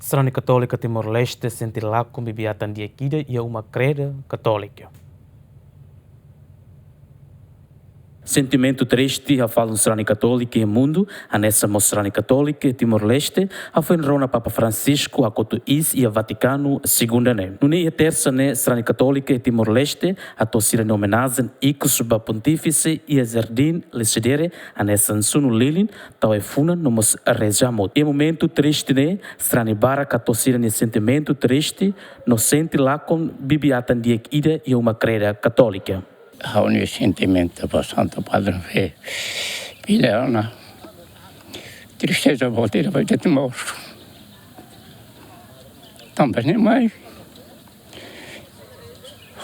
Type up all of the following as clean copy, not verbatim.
Sarani Católica Timor-Leste sente lakon, bibi, atan, diak e uma Kreda Católica. Sentimento triste a fala do Sarani Católica e mundo, a nessa Sarani Católica Timor-Leste, a foi na Papa Francisco, a Koto Is e a Vaticano, segunda né. No dia terça né, Sarani Católica Timor-Leste, a torcida em homenagem Icos ba Pontífice e a Jardim Lecidere, a nessa Suno Lilin, tal é funa no mos rejamot. E momento triste né, Sarani Bara, a torcida em sentimento triste, no sente lakon, bibi, atan, diak e uma Kreda Católica. Há um sentimento para o Santo Padre Fé. Filha, Ana, tristeza volteira vai ter morto. Também nem mais.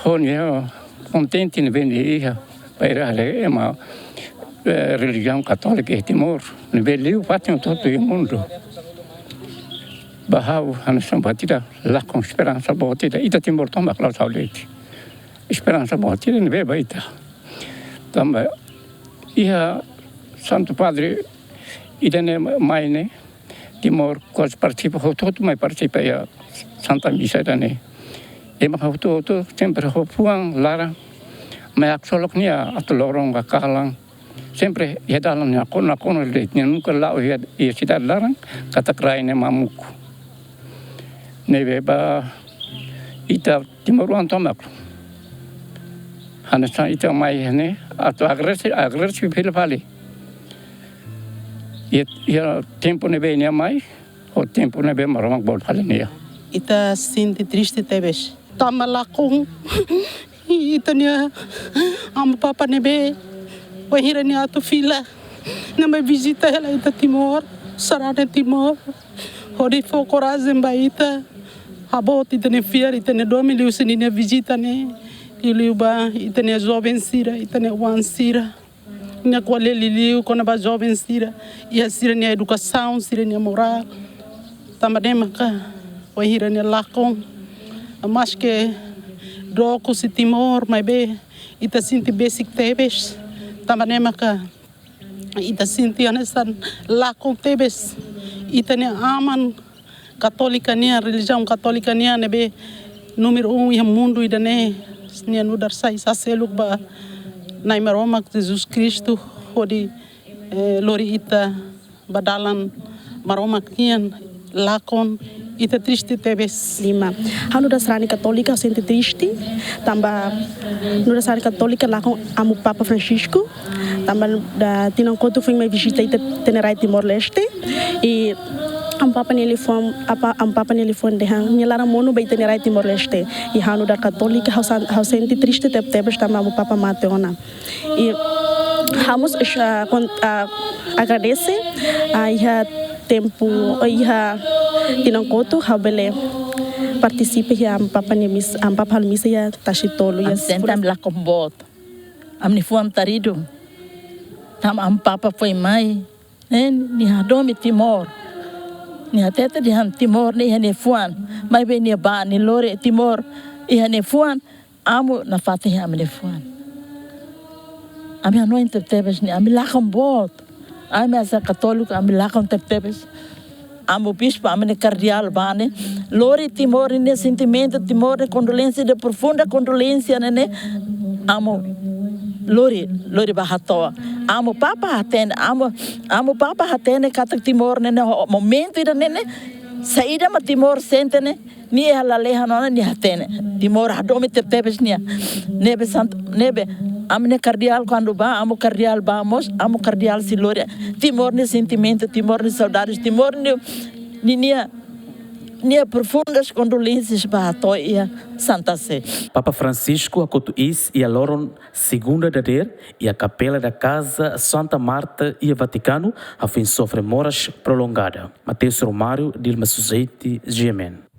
Olha, contente em vir para é uma religião católica em Timor. No Brasil, fazem todo o mundo. Bahau, a nossa batida, lá com esperança volteira. E da Timor toma claro saudade. Esperança morte não vê baita. Também e a Santo Padre e dane mai né Timor quase participa todo mais participa a Santa Missa dane. E mas todo sempre puang lara mas aksolok nia atolorong kakalang sempre ia dalam nia kona le nunca lá ia cidade larang kata kraine mamuku. Neve ba ita Timoruan tomak. Hansa itu mai ne atau agresif pil vale. Ya tempo ne bem mai o tempo ne bem maromang bol vale ne. Ita sente triste tebes. Tama lakon. Ita nia am papa ne be. O hira nia tu fila. Na me visita ela ita Timor, Sarani Timor. Hori fo coragem ba ita. Abot ita ne fiar ita ne domili usini ne visita ne. Iliu ba itane jovem sira itane wan sira nia quale liliu quando ba jovem sira e a sira nia educação sira nia moral também maka o hira nia lakon mas que doko se Timor mas be ita sinti basic tebes também maka ita sinti anesan lakon tebes itane aman católica nia religião católica nia nebe número 1 e mundo idane nia nudar sai saseluk ba nai maromak Jesus Cristo hodi lori ita badalan maromak kian lakon ita triste tebes lima hanu da Sarani Católica sente triste tamba no da Sarani Católica lakon amu Papa Francisco tamba da tinang koto foi uma visita ita tenerai Timor-Leste e am papa nele fon de hang nilara mono bei tenerai Timor-Leste e hanu da Católica hau sente triste tebes tamba amu Papa Mateona e vamos agradece a iha tempo iha tinang koto hau bele participe ya am papa misa ya tashitolo ya sentam la kombot am ni fuam tarido tam am papa foi mai ni hadomi Timor ni atete di han Timor ni hane fuan mai be ni ba ni lore Timor i hane fuan amu na fatih am ni fuan ami ano intertebes ni ami la kombot ami asa católico ami la intertebes amo bispo amo ne cardeal bane lori Timor ne sentimento Timor de condolência de profunda condolência ne amo lori bahato amo papa hatene kata Timor ne momento ida ne saída ma Timor sente ne ni ela leha nona ni hatene Timor adome tebes nia nebe santo nebe amne cardeal quando ba amo cardeal vamos amo cardeal si lori Timor ne sentimento Timor ne saudades Timor nia profundas condolências para a Santa Sé. Papa Francisco a Koto Is e a Loron segunda da der e a capela da casa Santa Marta e a Vaticano a fim sofre moras prolongada. Mateus Romário, Dilma Suzeiti, Gemen.